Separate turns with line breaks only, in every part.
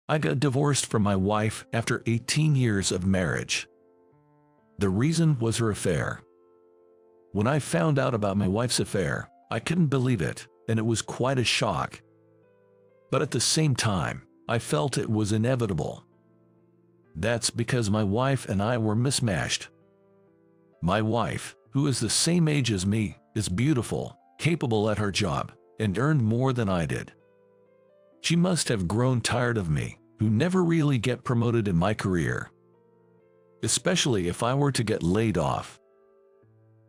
I got divorced from my wife after 18 years of marriage. The reason was her affair. When I found out about my wife's affair, I couldn't believe it, and it was quite a shock. But at the same time, I felt it was inevitable. That's because my wife and I were mismatched. My wife, who is the same age as me, is beautiful, capable at her job, and earned more than I did. She must have grown tired of me, who never really get promoted in my career. Especially if I were to get laid off.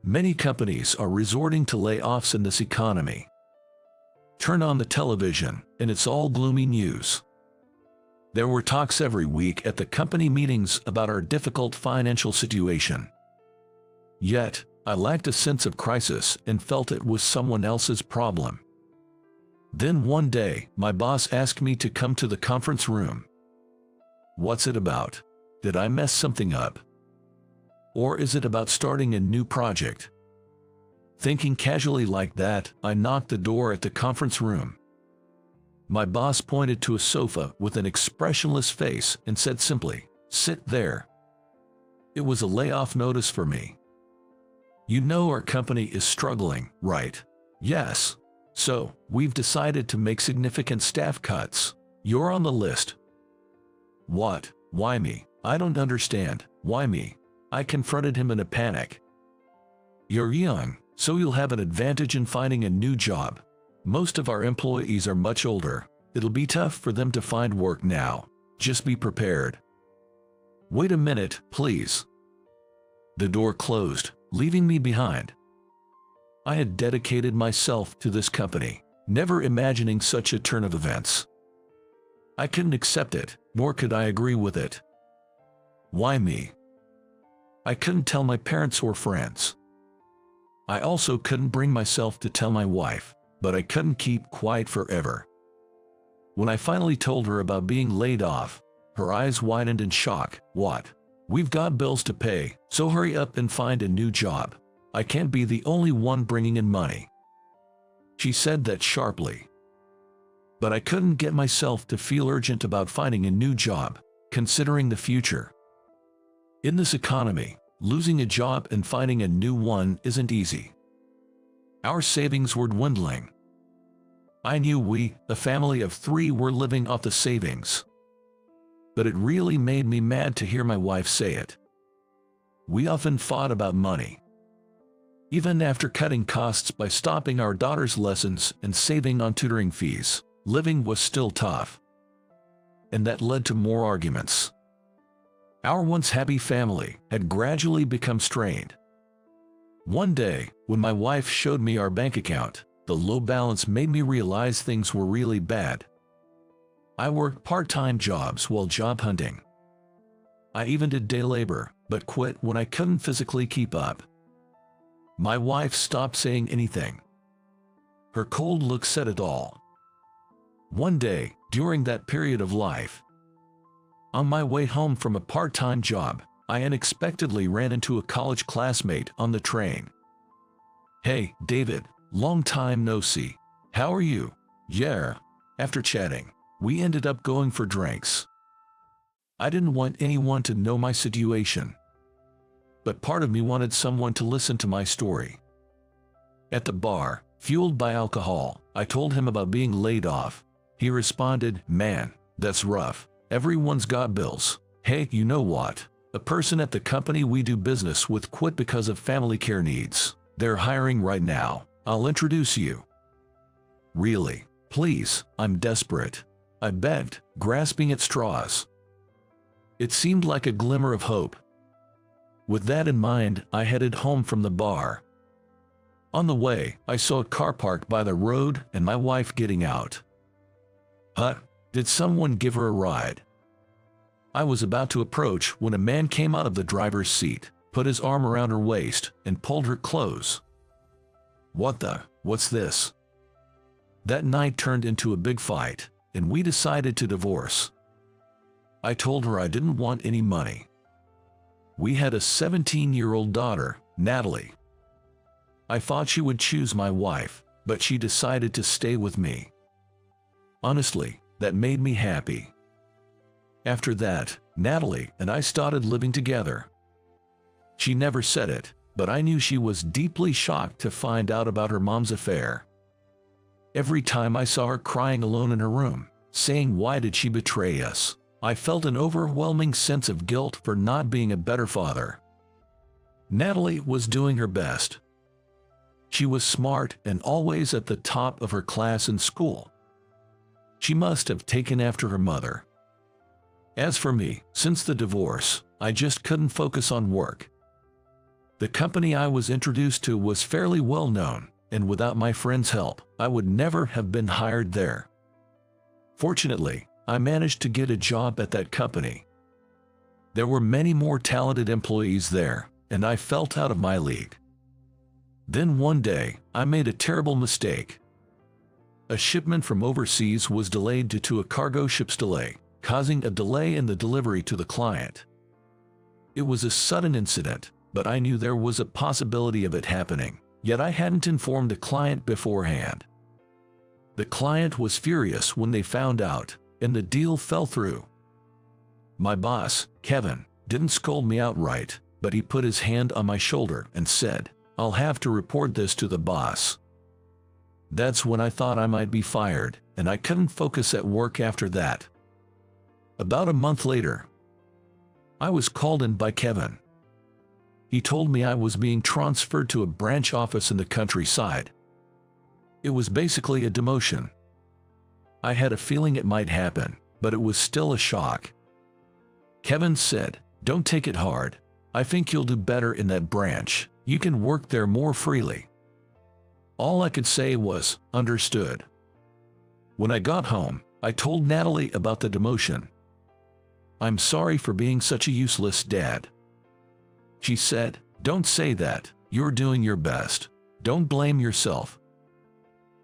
Many companies are resorting to layoffs in this economy. Turn on the television, and it's all gloomy news. There were talks every week at the company meetings about our difficult financial situation. Yet, I lacked a sense of crisis and felt it was someone else's problem. Then one day, my boss asked me to come to the conference room. What's it about? Did I mess something up? Or is it about starting a new project? Thinking casually like that, I knocked the door at the conference room. My boss pointed to a sofa with an expressionless face and said simply, "Sit there." It was a layoff notice for me. "You know our company is struggling, right?" "Yes. So, we've decided to make significant staff cuts. You're on the list." "What? Why me?" "I don't understand. Why me?" I confronted him in a panic. "You're young, so you'll have an advantage in finding a new job. Most of our employees are much older. It'll be tough for them to find work now. Just be prepared." "Wait a minute, please." The door closed, leaving me behind. I had dedicated myself to this company, never imagining such a turn of events. I couldn't accept it, nor could I agree with it. Why me? I couldn't tell my parents or friends. I also couldn't bring myself to tell my wife, but I couldn't keep quiet forever. When I finally told her about being laid off, her eyes widened in shock. "What? We've got bills to pay, so hurry up and find a new job. I can't be the only one bringing in money." She said that sharply. But I couldn't get myself to feel urgent about finding a new job, considering the future. In this economy, losing a job and finding a new one isn't easy. Our savings were dwindling. I knew we, a family of 3, were living off the savings. But it really made me mad to hear my wife say it. We often fought about money. Even after cutting costs by stopping our daughter's lessons and saving on tutoring fees, living was still tough. And that led to more arguments. Our once happy family had gradually become strained. One day, when my wife showed me our bank account, the low balance made me realize things were really bad. I worked part-time jobs while job hunting. I even did day labor, but quit when I couldn't physically keep up. My wife stopped saying anything. Her cold look said it all. One day, during that period of life, on my way home from a part-time job, I unexpectedly ran into a college classmate on the train. "Hey, David, long time no see. How are you?" "Yeah." After chatting, we ended up going for drinks. I didn't want anyone to know my situation. But part of me wanted someone to listen to my story. At the bar, fueled by alcohol, I told him about being laid off. He responded, "Man, that's rough. Everyone's got bills. Hey, you know what? A person at the company we do business with quit because of family care needs. They're hiring right now. I'll introduce you." "Really? Please, I'm desperate," I begged, grasping at straws. It seemed like a glimmer of hope. With that in mind, I headed home from the bar. On the way, I saw a car parked by the road and my wife getting out. "Huh? Did someone give her a ride?" I was about to approach when a man came out of the driver's seat, put his arm around her waist, and pulled her close. What's this? That night turned into a big fight, and we decided to divorce. I told her I didn't want any money. We had a 17-year-old daughter, Natalie. I thought she would choose my wife, but she decided to stay with me. Honestly, that made me happy. After that, Natalie and I started living together. She never said it, but I knew she was deeply shocked to find out about her mom's affair. Every time I saw her crying alone in her room, saying why did she betray us, I felt an overwhelming sense of guilt for not being a better father. Natalie was doing her best. She was smart and always at the top of her class in school. She must have taken after her mother. As for me, since the divorce, I just couldn't focus on work. The company I was introduced to was fairly well known, and without my friend's help, I would never have been hired there. Fortunately, I managed to get a job at that company. There were many more talented employees there, and I felt out of my league. Then one day, I made a terrible mistake. A shipment from overseas was delayed due to a cargo ship's delay, causing a delay in the delivery to the client. It was a sudden incident, but I knew there was a possibility of it happening, yet I hadn't informed the client beforehand. The client was furious when they found out, and the deal fell through. My boss, Kevin, didn't scold me outright, but he put his hand on my shoulder and said, "I'll have to report this to the boss." That's when I thought I might be fired, and I couldn't focus at work after that. About a month later, I was called in by Kevin. He told me I was being transferred to a branch office in the countryside. It was basically a demotion. I had a feeling it might happen, but it was still a shock. Kevin said, "Don't take it hard. I think you'll do better in that branch. You can work there more freely." All I could say was, "Understood." When I got home, I told Natalie about the demotion. "I'm sorry for being such a useless dad." She said, "Don't say that. You're doing your best. Don't blame yourself."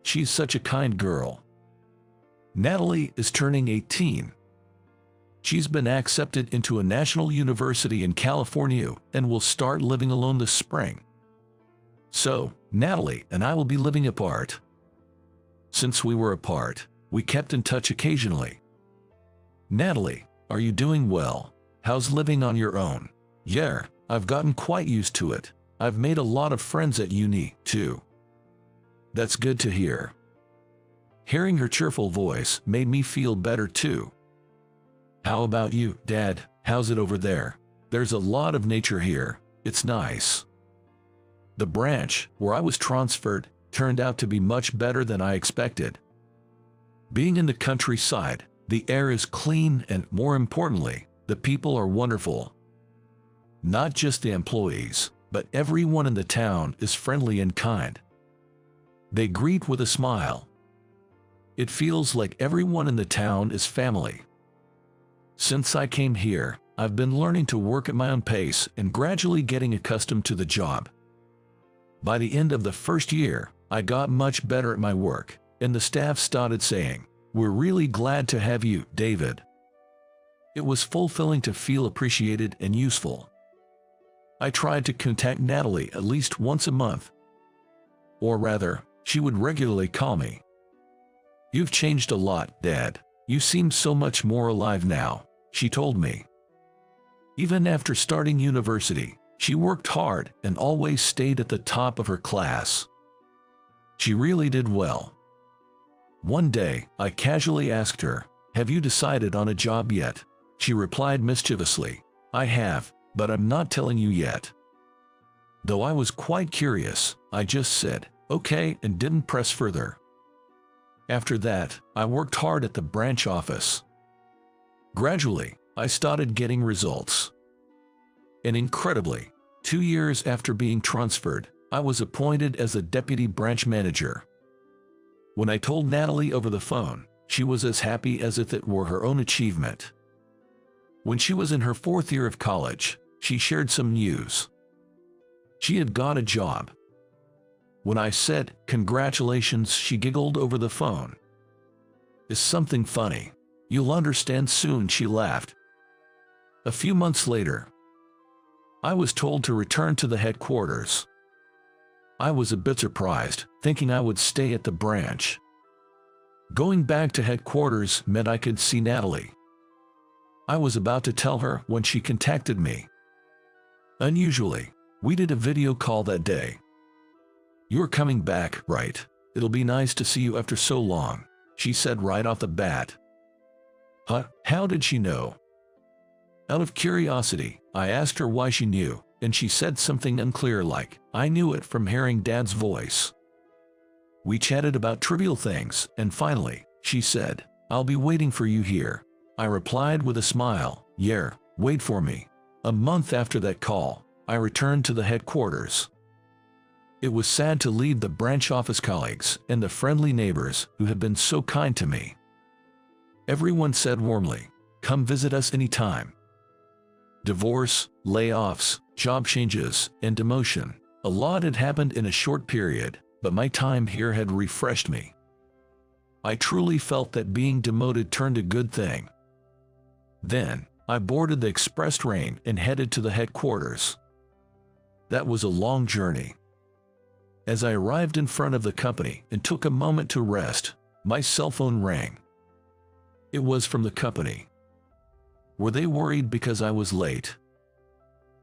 She's such a kind girl. Natalie is turning 18. She's been accepted into a national university in California and will start living alone this spring. So, Natalie and I will be living apart. Since we were apart, we kept in touch occasionally. "Natalie, are you doing well? How's living on your own?" "Yeah, I've gotten quite used to it. I've made a lot of friends at uni, too." "That's good to hear." Hearing her cheerful voice made me feel better too. "How about you, Dad? How's it over there?" "There's a lot of nature here. It's nice." The branch, where I was transferred, turned out to be much better than I expected. Being in the countryside, the air is clean and, more importantly, the people are wonderful. Not just the employees, but everyone in the town is friendly and kind. They greet with a smile. It feels like everyone in the town is family. Since I came here, I've been learning to work at my own pace and gradually getting accustomed to the job. By the end of the first year, I got much better at my work, and the staff started saying, "We're really glad to have you, David." It was fulfilling to feel appreciated and useful. I tried to contact Natalie at least once a month. Or rather, she would regularly call me. "You've changed a lot, Dad. You seem so much more alive now," she told me. Even after starting university, she worked hard and always stayed at the top of her class. She really did well. One day, I casually asked her, "Have you decided on a job yet?" She replied mischievously, "I have, but I'm not telling you yet." Though I was quite curious, I just said, "Okay," and didn't press further. After that, I worked hard at the branch office. Gradually, I started getting results. And incredibly, 2 years after being transferred, I was appointed as a deputy branch manager. When I told Natalie over the phone, she was as happy as if it were her own achievement. When she was in her 4th year of college, she shared some news. She had got a job. When I said, "Congratulations," she giggled over the phone. "Is something funny? You'll understand soon," she laughed. A few months later, I was told to return to the headquarters. I was a bit surprised, thinking I would stay at the branch. Going back to headquarters meant I could see Natalie. I was about to tell her when she contacted me. Unusually, we did a video call that day. "You're coming back, right? It'll be nice to see you after so long," she said right off the bat. Huh? How did she know? Out of curiosity, I asked her why she knew, and she said something unclear like, "I knew it from hearing Dad's voice." We chatted about trivial things, and finally, she said, "I'll be waiting for you here." I replied with a smile, "Yeah, wait for me." A month after that call, I returned to the headquarters. It was sad to leave the branch office colleagues and the friendly neighbors who had been so kind to me. Everyone said warmly, "Come visit us anytime." Divorce, layoffs, job changes, and demotion. A lot had happened in a short period, but my time here had refreshed me. I truly felt that being demoted turned a good thing. Then, I boarded the express train and headed to the headquarters. That was a long journey. As I arrived in front of the company and took a moment to rest, my cell phone rang. It was from the company. Were they worried because I was late?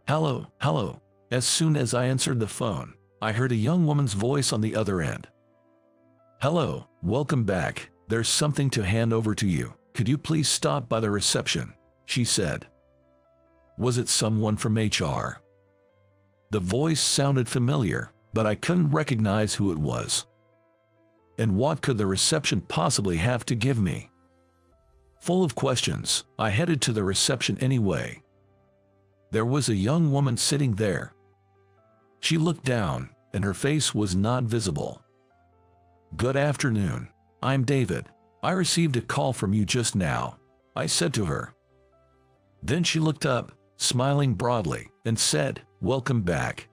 "Hello, hello." As soon as I answered the phone, I heard a young woman's voice on the other end. "Hello, welcome back. There's something to hand over to you. Could you please stop by the reception?" she said. Was it someone from HR? The voice sounded familiar, but I couldn't recognize who it was. And what could the reception possibly have to give me? Full of questions, I headed to the reception anyway. There was a young woman sitting there. She looked down, and her face was not visible. "Good afternoon. I'm David. I received a call from you just now," I said to her. Then she looked up, smiling broadly, and said, "Welcome back."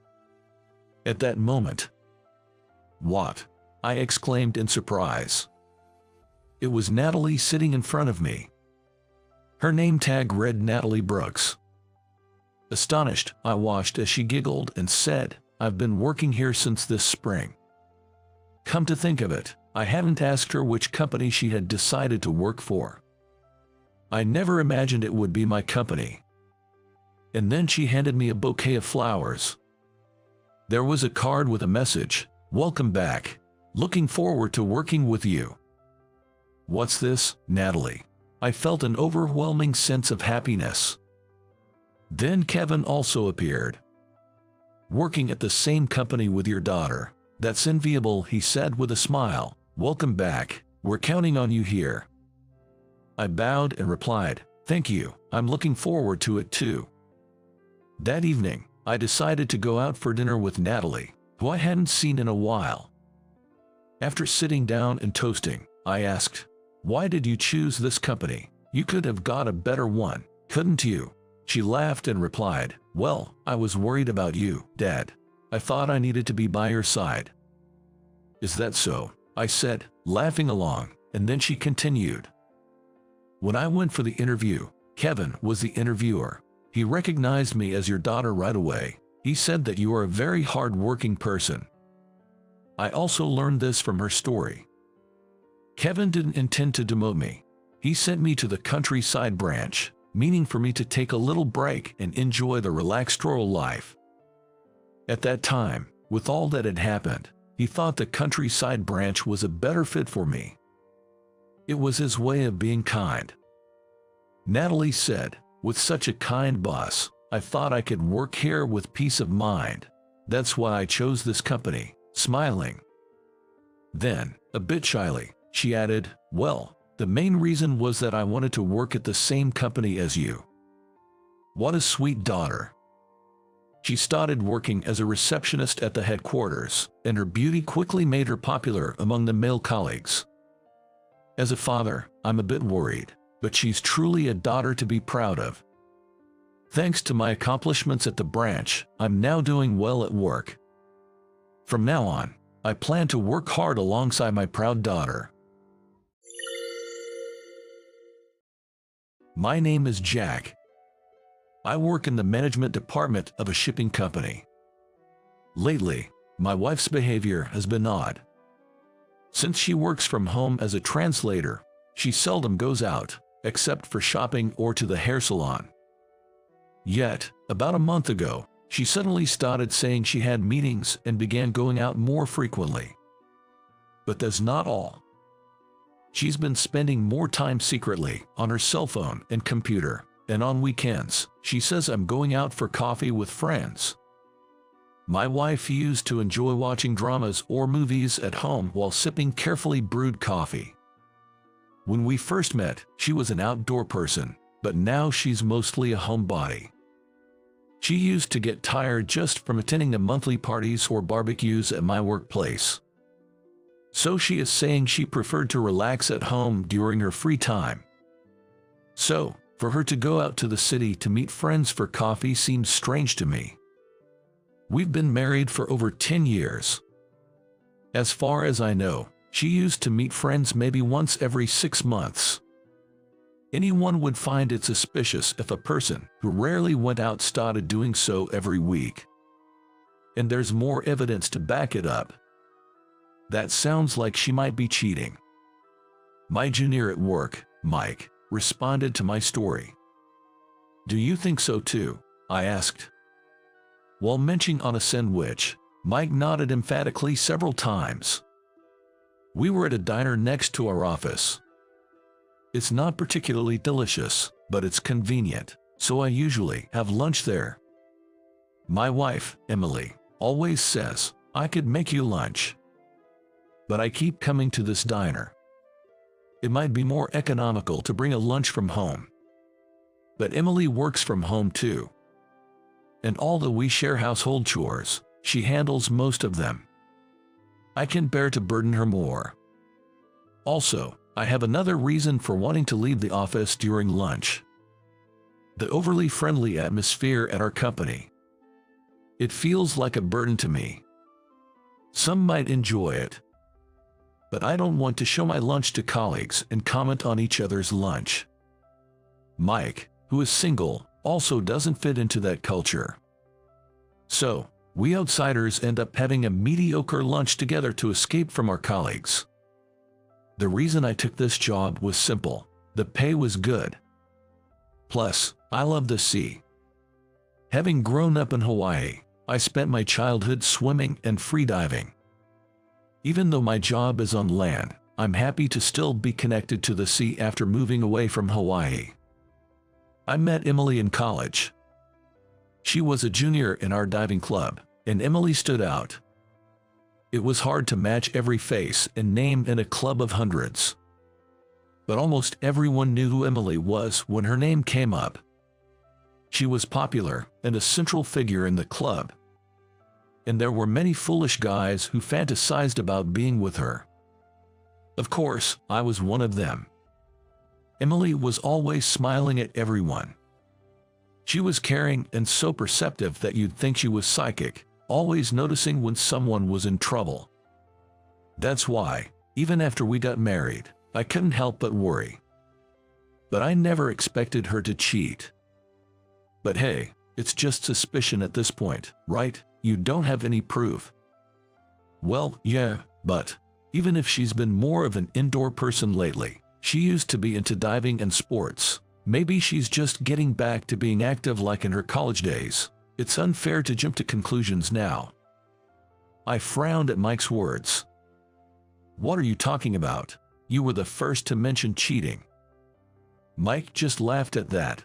At that moment, "What?" I exclaimed in surprise. It was Natalie sitting in front of me. Her name tag read Natalie Brooks. Astonished, I watched as she giggled and said, "I've been working here since this spring." Come to think of it, I hadn't asked her which company she had decided to work for. I never imagined it would be my company. And then she handed me a bouquet of flowers. There was a card with a message, "Welcome back. Looking forward to working with you." "What's this, Natalie?" I felt an overwhelming sense of happiness. Then Kevin also appeared. "Working at the same company with your daughter. That's enviable," he said with a smile. "Welcome back. We're counting on you here." I bowed and replied, "Thank you, I'm looking forward to it too." That evening, I decided to go out for dinner with Natalie, who I hadn't seen in a while. After sitting down and toasting, I asked, "Why did you choose this company? You could have got a better one, couldn't you?" She laughed and replied, "Well, I was worried about you, Dad. I thought I needed to be by your side." "Is that so?" I said, laughing along, and then she continued. "When I went for the interview, Kevin was the interviewer. He recognized me as your daughter right away. He said that you are a very hard-working person." I also learned this from her story. Kevin didn't intend to demote me. He sent me to the countryside branch, meaning for me to take a little break and enjoy the relaxed rural life. At that time, with all that had happened, he thought the countryside branch was a better fit for me. It was his way of being kind. Natalie said, "With such a kind boss, I thought I could work here with peace of mind. That's why I chose this company," smiling. Then, a bit shyly, she added, "Well, the main reason was that I wanted to work at the same company as you." What a sweet daughter. She started working as a receptionist at the headquarters, and her beauty quickly made her popular among the male colleagues. As a father, I'm a bit worried, but she's truly a daughter to be proud of. Thanks to my accomplishments at the branch, I'm now doing well at work. From now on, I plan to work hard alongside my proud daughter. My name is Jack. I work in the management department of a shipping company. Lately, my wife's behavior has been odd. Since she works from home as a translator, she seldom goes out, except for shopping or to the hair salon. Yet, about a month ago, she suddenly started saying she had meetings and began going out more frequently. But that's not all. She's been spending more time secretly on her cell phone and computer, and on weekends, she says I'm going out for coffee with friends. My wife used to enjoy watching dramas or movies at home while sipping carefully brewed coffee. When we first met, she was an outdoor person, but now she's mostly a homebody. She used to get tired just from attending the monthly parties or barbecues at my workplace. So she is saying she preferred to relax at home during her free time. So, for her to go out to the city to meet friends for coffee seems strange to me. We've been married for over 10 years. As far as I know, she used to meet friends maybe once every 6 months. Anyone would find it suspicious if a person who rarely went out started doing so every week. And there's more evidence to back it up. That sounds like she might be cheating. My junior at work, Mike, responded to my story. Do you think so too? I asked. While munching on a sandwich, Mike nodded emphatically several times. We were at a diner next to our office. It's not particularly delicious, but it's convenient, so I usually have lunch there. My wife, Emily, always says, I could make you lunch. But I keep coming to this diner. It might be more economical to bring a lunch from home. But Emily works from home too. And although we share household chores, she handles most of them. I can bear to burden her more. Also, I have another reason for wanting to leave the office during lunch. The overly friendly atmosphere at our company. It feels like a burden to me. Some might enjoy it. But I don't want to show my lunch to colleagues and comment on each other's lunch. Mike, who is single, also doesn't fit into that culture. So, we outsiders end up having a mediocre lunch together to escape from our colleagues. The reason I took this job was simple. The pay was good. Plus, I love the sea. Having grown up in Hawaii, I spent my childhood swimming and freediving. Even though my job is on land, I'm happy to still be connected to the sea after moving away from Hawaii. I met Emily in college. She was a junior in our diving club, and Emily stood out. It was hard to match every face and name in a club of hundreds. But almost everyone knew who Emily was when her name came up. She was popular and a central figure in the club. And there were many foolish guys who fantasized about being with her. Of course, I was one of them. Emily was always smiling at everyone. She was caring and so perceptive that you'd think she was psychic, always noticing when someone was in trouble. That's why, even after we got married, I couldn't help but worry. But I never expected her to cheat. But hey, it's just suspicion at this point, right? You don't have any proof. Well, yeah, but even if she's been more of an indoor person lately, she used to be into diving and sports. Maybe she's just getting back to being active like in her college days. It's unfair to jump to conclusions now. I frowned at Mike's words. What are you talking about? You were the first to mention cheating. Mike just laughed at that.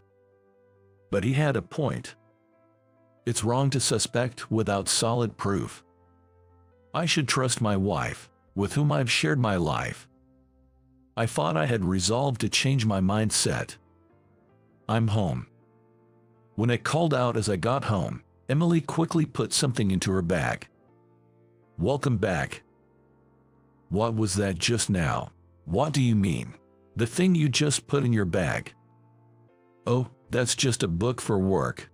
But he had a point. It's wrong to suspect without solid proof. I should trust my wife, with whom I've shared my life. I thought I had resolved to change my mindset. I'm home. When I called out as I got home, Emily quickly put something into her bag. Welcome back. What was that just now? What do you mean? The thing you just put in your bag? Oh, that's just a book for work.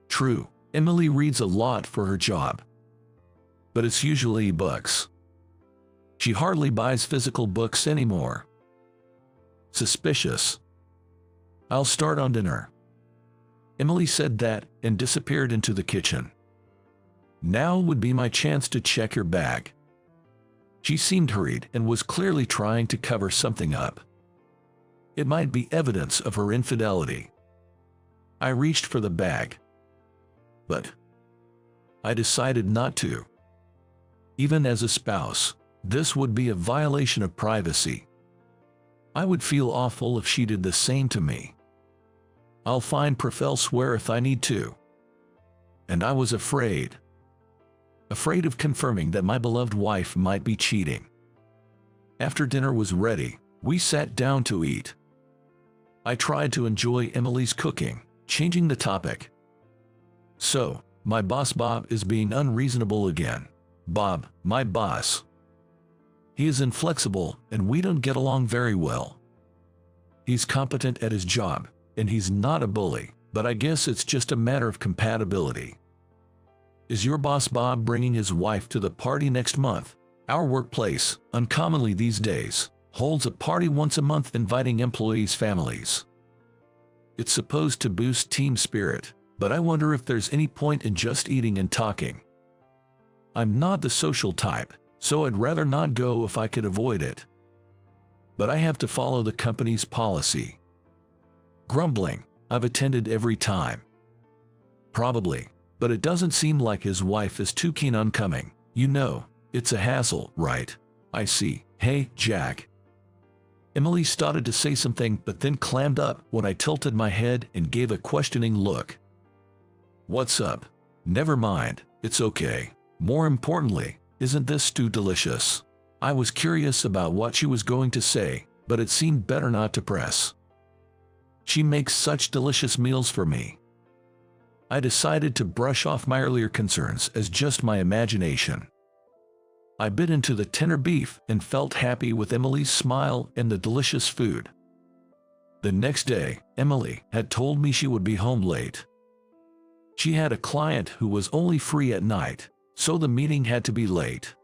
True, Emily reads a lot for her job. But it's usually books. She hardly buys physical books anymore. Suspicious. I'll start on dinner. Emily said that and disappeared into the kitchen. Now would be my chance to check her bag. She seemed hurried and was clearly trying to cover something up. It might be evidence of her infidelity. I reached for the bag, but I decided not to. Even as a spouse, this would be a violation of privacy. I would feel awful if she did the same to me. I'll find proof elsewhere if I need to. And I was afraid of confirming that my beloved wife might be cheating. After dinner was ready, we sat down to eat. I tried to enjoy Emily's cooking, changing the topic. So, my boss Bob is being unreasonable again. Bob, my boss. He is inflexible and we don't get along very well. He's competent at his job, and he's not a bully, but I guess it's just a matter of compatibility. Is your boss Bob bringing his wife to the party next month? Our workplace, uncommonly these days, holds a party once a month inviting employees' families. It's supposed to boost team spirit, but I wonder if there's any point in just eating and talking. I'm not the social type, so I'd rather not go if I could avoid it. But I have to follow the company's policy. Grumbling, I've attended every time. Probably, but it doesn't seem like his wife is too keen on coming. You know, it's a hassle, right? I see. Hey, Jack. Emily started to say something but then clammed up when I tilted my head and gave a questioning look. What's up? Never mind, it's okay. More importantly, isn't this stew delicious? I was curious about what she was going to say, but it seemed better not to press. She makes such delicious meals for me. I decided to brush off my earlier concerns as just my imagination. I bit into the tender beef and felt happy with Emily's smile and the delicious food. The next day, Emily had told me she would be home late. She had a client who was only free at night, so the meeting had to be late.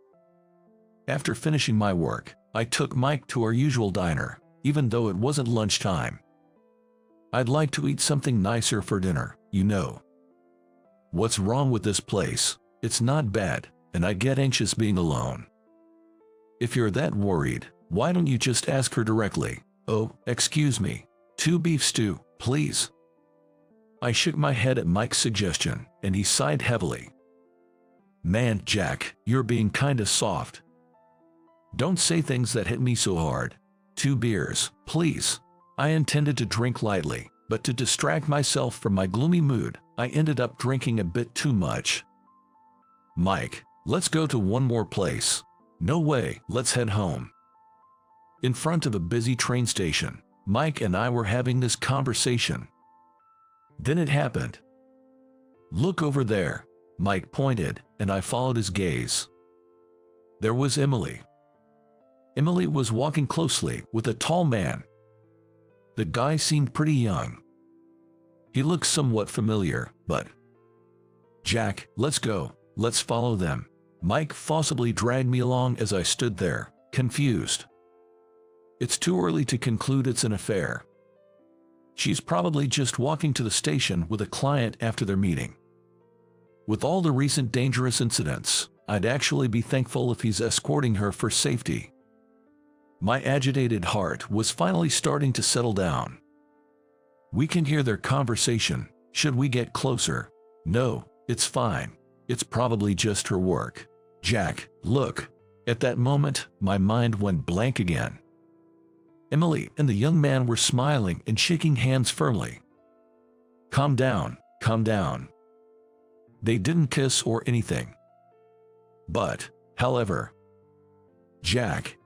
After finishing my work, I took Mike to our usual diner, even though it wasn't lunchtime. I'd like to eat something nicer for dinner, you know. What's wrong with this place? It's not bad, and I get anxious being alone. If you're that worried, why don't you just ask her directly? Oh, excuse me. 2 beef stew, please. I shook my head at Mike's suggestion, and he sighed heavily. Man, Jack, you're being kinda soft. Don't say things that hit me so hard. 2 beers, please. I intended to drink lightly, but to distract myself from my gloomy mood, I ended up drinking a bit too much. Mike, let's go to one more place. No way, let's head home. In front of a busy train station, Mike and I were having this conversation. Then it happened. Look over there, Mike pointed, and I followed his gaze. There was Emily. Emily was walking closely with a tall man. The guy seemed pretty young. He looked somewhat familiar, but... Jack, let's go. Let's follow them. Mike forcibly dragged me along as I stood there, confused. It's too early to conclude it's an affair. She's probably just walking to the station with a client after their meeting. With all the recent dangerous incidents, I'd actually be thankful if he's escorting her for safety. My agitated heart was finally starting to settle down. We can hear their conversation. Should we get closer? No, it's fine. It's probably just her work. Jack, look. At that moment, my mind went blank again. Emily and the young man were smiling and shaking hands firmly. Calm down, calm down. They didn't kiss or anything. But, however... Jack,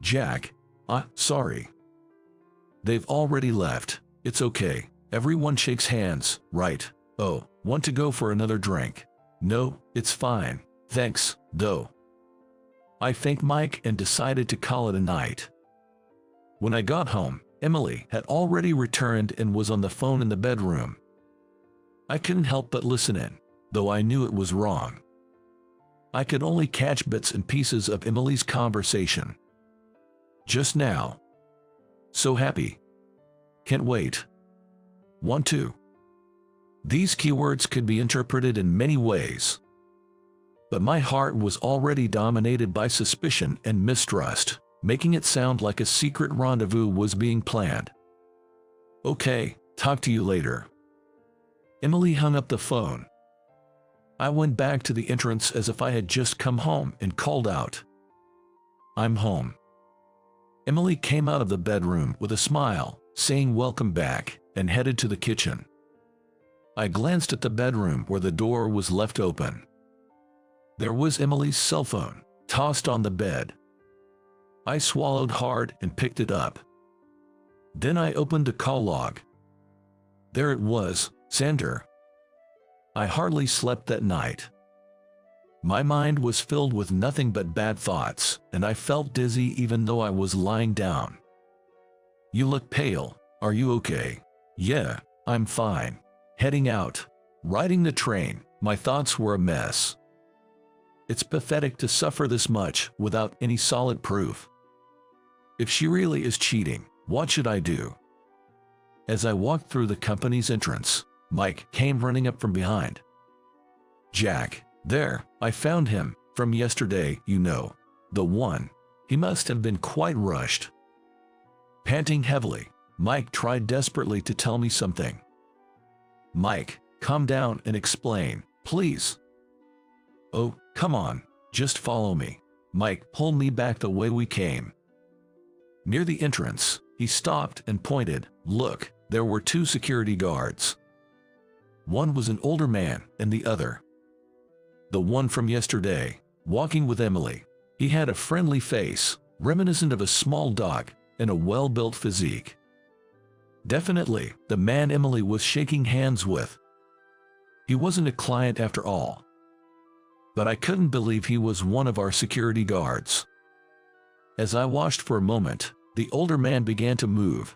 sorry. They've already left. It's okay. Everyone shakes hands, right? Oh, want to go for another drink? No, it's fine. Thanks, though. I thanked Mike and decided to call it a night. When I got home, Emily had already returned and was on the phone in the bedroom. I couldn't help but listen in, though I knew it was wrong. I could only catch bits and pieces of Emily's conversation. Just now. So happy. Can't wait. Want to. These keywords could be interpreted in many ways. But my heart was already dominated by suspicion and mistrust, making it sound like a secret rendezvous was being planned. Okay, talk to you later." Emily hung up the phone. I went back to the entrance as if I had just come home and called out, "I'm home." Emily came out of the bedroom with a smile, saying welcome back, and headed to the kitchen. I glanced at the bedroom where the door was left open. There was Emily's cell phone, tossed on the bed. I swallowed hard and picked it up. Then I opened a call log. There it was, Sander. I hardly slept that night. My mind was filled with nothing but bad thoughts, and I felt dizzy even though I was lying down. "You look pale. Are you okay?" "Yeah, I'm fine." Heading out. Riding the train, my thoughts were a mess. It's pathetic to suffer this much without any solid proof. If she really is cheating, what should I do? As I walked through the company's entrance, Mike came running up from behind. "Jack, there, I found him, from yesterday, you know. The one. He must have been quite rushed." Panting heavily, Mike tried desperately to tell me something. "Mike, calm down and explain, please." "Oh, come on, just follow me." Mike pulled me back the way we came. Near the entrance, he stopped and pointed. Look, there were 2 security guards. One was an older man, and the other, the one from yesterday, walking with Emily. He had a friendly face, reminiscent of a small dog, and a well-built physique. Definitely the man Emily was shaking hands with. He wasn't a client after all. But I couldn't believe he was one of our security guards. As I watched for a moment, the older man began to move.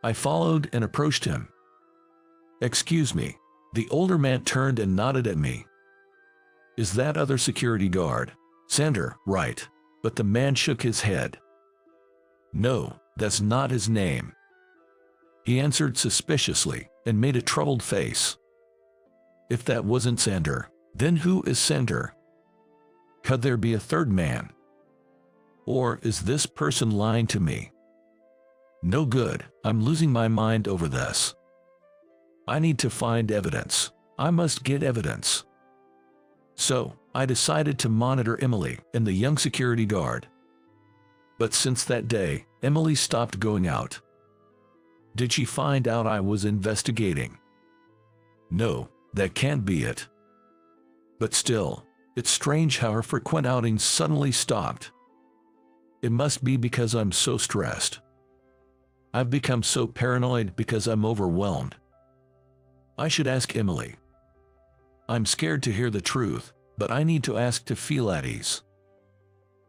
I followed and approached him. "Excuse me." The older man turned and nodded at me. "Is that other security guard Sander, right?" But the man shook his head. "No, that's not his name." He answered suspiciously and made a troubled face. "If that wasn't Sander, then who is Sander? Could there be a third man? Or is this person lying to me? No good, I'm losing my mind over this. I need to find evidence. I must get evidence." So, I decided to monitor Emily and the young security guard. But since that day, Emily stopped going out. Did she find out I was investigating? No, that can't be it. But still, it's strange how her frequent outings suddenly stopped. It must be because I'm so stressed. I've become so paranoid because I'm overwhelmed. I should ask Emily. I'm scared to hear the truth, but I need to ask to feel at ease.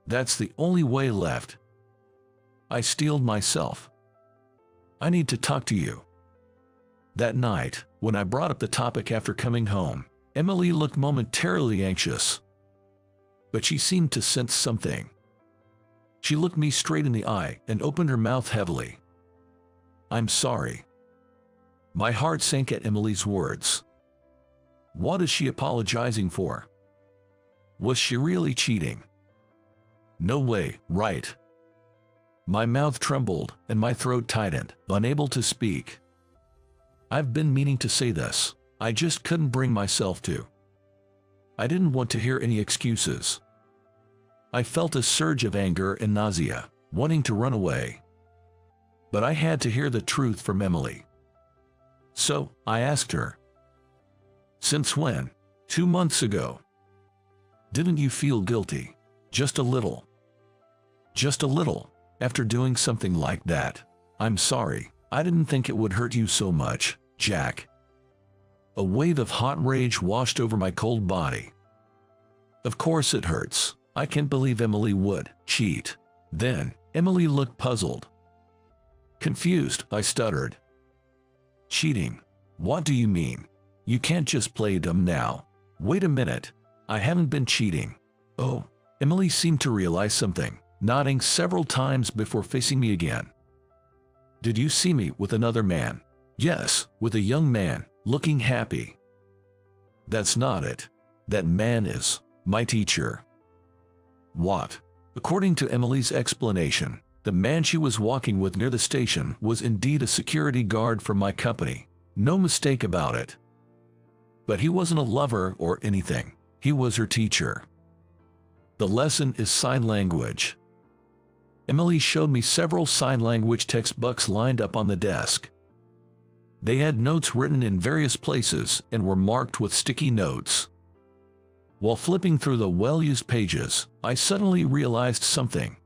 That's the only way left. I steeled myself. I need to talk to you. That night, when I brought up the topic after coming home, Emily looked momentarily anxious. But she seemed to sense something. She looked me straight in the eye and opened her mouth heavily. "I'm sorry." My heart sank at Emily's words. What is she apologizing for? Was she really cheating? No way, right? My mouth trembled and my throat tightened, unable to speak. I've been meaning to say this. I just couldn't bring myself to. I didn't want to hear any excuses. I felt a surge of anger and nausea, wanting to run away. But I had to hear the truth from Emily. So, I asked her. "Since when?" "2 months ago." "Didn't you feel guilty? Just a little?" "Just a little, after doing something like that. I'm sorry, I didn't think it would hurt you so much, Jack." A wave of hot rage washed over my cold body. Of course it hurts. I can't believe Emily would cheat. Then, Emily looked puzzled. Confused, I stuttered. "Cheating? What do you mean? You can't just play dumb now." "Wait a minute. I haven't been cheating." "Oh." Emily seemed to realize something, nodding several times before facing me again. "Did you see me with another man?" "Yes, with a young man, looking happy." "That's not it. That man is my teacher." "What?" According to Emily's explanation, The man she was walking with near the station was indeed a security guard from my company. No mistake about it. But he wasn't a lover or anything. He was her teacher. The lesson is sign language. Emily showed me several sign language textbooks lined up on the desk. They had notes written in various places and were marked with sticky notes. While flipping through the well-used pages, I suddenly realized something.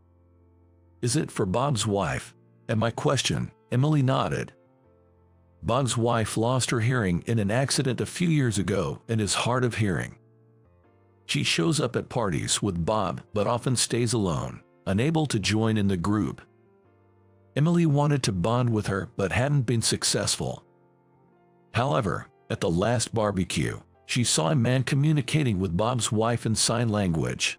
"Is it for Bob's wife?" At my question, Emily nodded. Bob's wife lost her hearing in an accident a few years ago and is hard of hearing. She shows up at parties with Bob but often stays alone, unable to join in the group. Emily wanted to bond with her but hadn't been successful. However, at the last barbecue, she saw a man communicating with Bob's wife in sign language.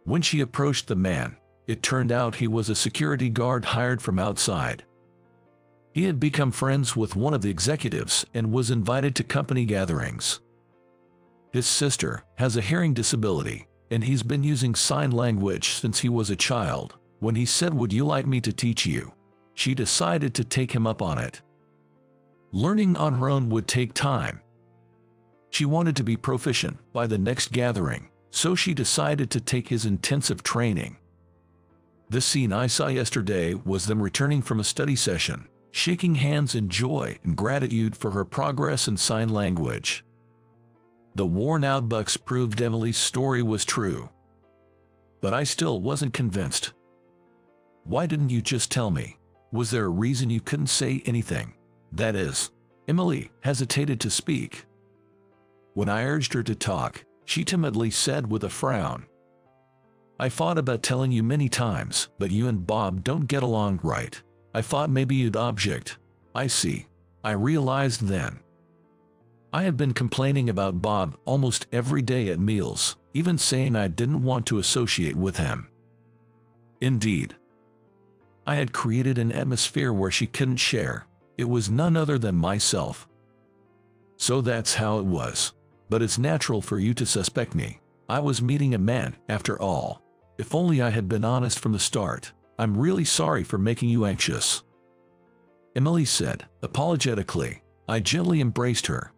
When she approached the man, it turned out he was a security guard hired from outside. He had become friends with one of the executives and was invited to company gatherings. His sister has a hearing disability, and he's been using sign language since he was a child. When he said, "Would you like me to teach you?" she decided to take him up on it. Learning on her own would take time. She wanted to be proficient by the next gathering, so she decided to take his intensive training. The scene I saw yesterday was them returning from a study session, shaking hands in joy and gratitude for her progress in sign language. The worn-out bucks proved Emily's story was true. But I still wasn't convinced. "Why didn't you just tell me? Was there a reason you couldn't say anything?" That is, Emily hesitated to speak. When I urged her to talk, she timidly said with a frown, "I thought about telling you many times, but you and Bob don't get along right. I thought maybe you'd object." "I see," I realized then. I had been complaining about Bob almost every day at meals, even saying I didn't want to associate with him. Indeed, I had created an atmosphere where she couldn't share. It was none other than myself. So that's how it was. But it's natural for you to suspect me. I was meeting a man, after all. If only I had been honest from the start. I'm really sorry for making you anxious," Emily said, apologetically. I gently embraced her.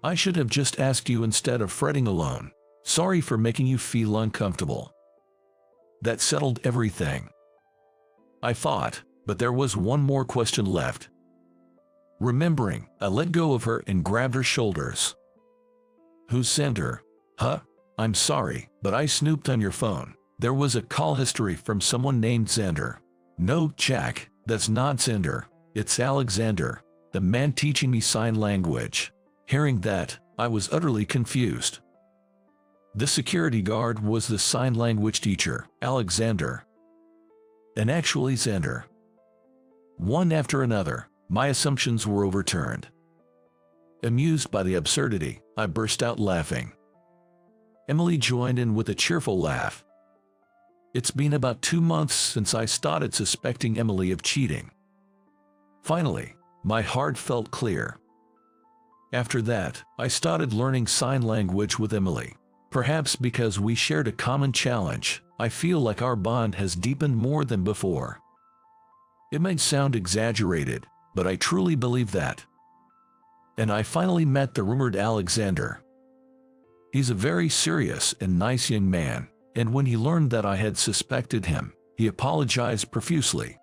"I should have just asked you instead of fretting alone. Sorry for making you feel uncomfortable." That settled everything, I thought, but there was one more question left. Remembering, I let go of her and grabbed her shoulders. "Who sent her?" "Huh? I'm sorry, but I snooped on your phone. There was a call history from someone named Xander." "No, Jack, that's not Xander. It's Alexander, the man teaching me sign language." Hearing that, I was utterly confused. The security guard was the sign language teacher, Alexander. And actually Xander. One after another, my assumptions were overturned. Amused by the absurdity, I burst out laughing. Emily joined in with a cheerful laugh. It's been about 2 months since I started suspecting Emily of cheating. Finally, my heart felt clear. After that, I started learning sign language with Emily. Perhaps because we shared a common challenge, I feel like our bond has deepened more than before. It might sound exaggerated, but I truly believe that. And I finally met the rumored Alexander. He's a very serious and nice young man, and when he learned that I had suspected him, he apologized profusely.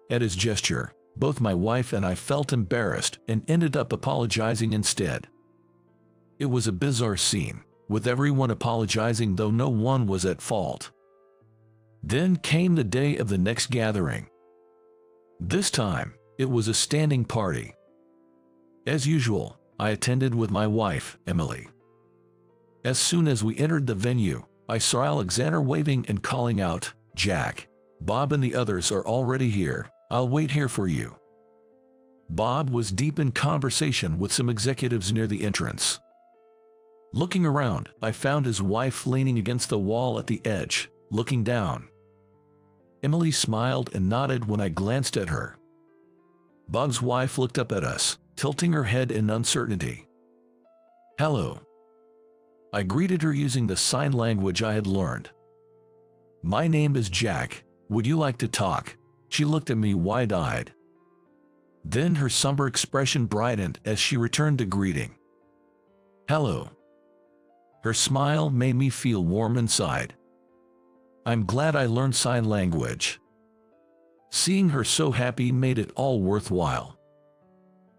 At his gesture, both my wife and I felt embarrassed and ended up apologizing instead. It was a bizarre scene, with everyone apologizing though no one was at fault. Then came the day of the next gathering. This time, it was a standing party. As usual, I attended with my wife, Emily. As soon as we entered the venue, I saw Alexander waving and calling out, "Jack, Bob and the others are already here. I'll wait here for you." Bob was deep in conversation with some executives near the entrance. Looking around, I found his wife leaning against the wall at the edge, looking down. Emily smiled and nodded when I glanced at her. Bob's wife looked up at us, tilting her head in uncertainty. "Hello." I greeted her using the sign language I had learned. "My name is Jack. Would you like to talk? She looked at me wide-eyed. Then her somber expression brightened as she returned the greeting. Hello. Her smile made me feel warm inside. I'm glad I learned sign language. Seeing her so happy made it all worthwhile.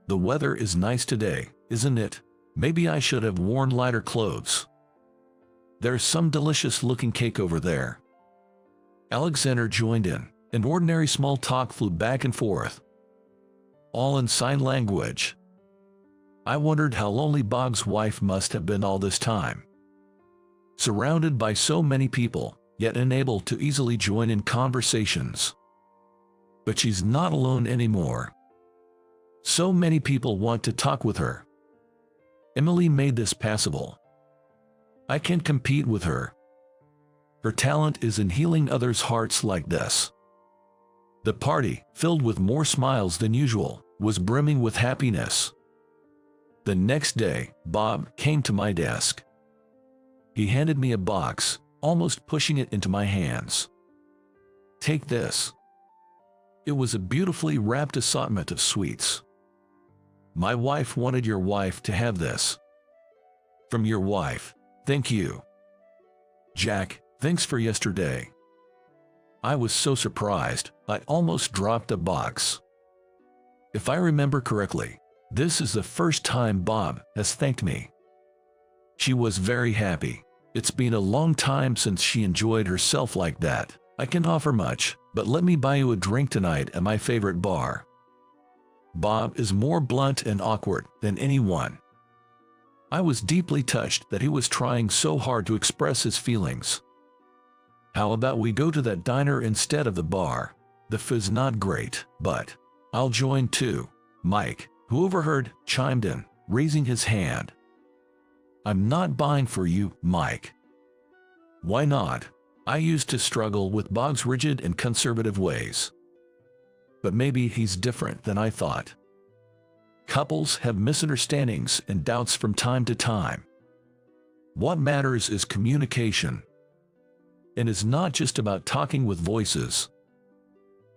The weather is nice today, isn't it? Maybe I should have worn lighter clothes. There's some delicious-looking cake over there. Alexander joined in, and ordinary small talk flew back and forth, all in sign language. I wondered how lonely Bob's wife must have been all this time. Surrounded by so many people, yet unable to easily join in conversations. But she's not alone anymore. So many people want to talk with her. Emily made this passable. I can't compete with her. Her talent is in healing others' hearts like this. The party, filled with more smiles than usual, was brimming with happiness. The next day, Bob came to my desk. He handed me a box, almost pushing it into my hands. Take this. It was a beautifully wrapped assortment of sweets. My wife wanted your wife to have this. From your wife, thank you. Jack, thanks for yesterday. I was so surprised, I almost dropped the box. If I remember correctly, this is the first time Bob has thanked me. She was very happy. It's been a long time since she enjoyed herself like that. I can't offer much, but let me buy you a drink tonight at my favorite bar. Bob is more blunt and awkward than anyone. I was deeply touched that he was trying so hard to express his feelings. How about we go to that diner instead of the bar? The food's not great, but I'll join too. Mike, who overheard, chimed in, raising his hand. I'm not buying for you, Mike. Why not? I used to struggle with Bob's rigid and conservative ways. But maybe he's different than I thought. Couples have misunderstandings and doubts from time to time. What matters is communication. And it's not just about talking with voices.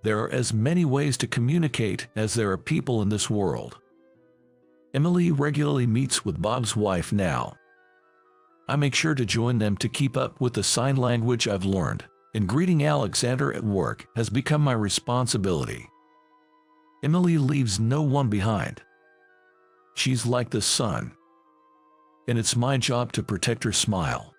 There are as many ways to communicate as there are people in this world. Emily regularly meets with Bob's wife now. I make sure to join them to keep up with the sign language I've learned, and greeting Alexander at work has become my responsibility. Emily leaves no one behind. She's like the sun, and it's my job to protect her smile.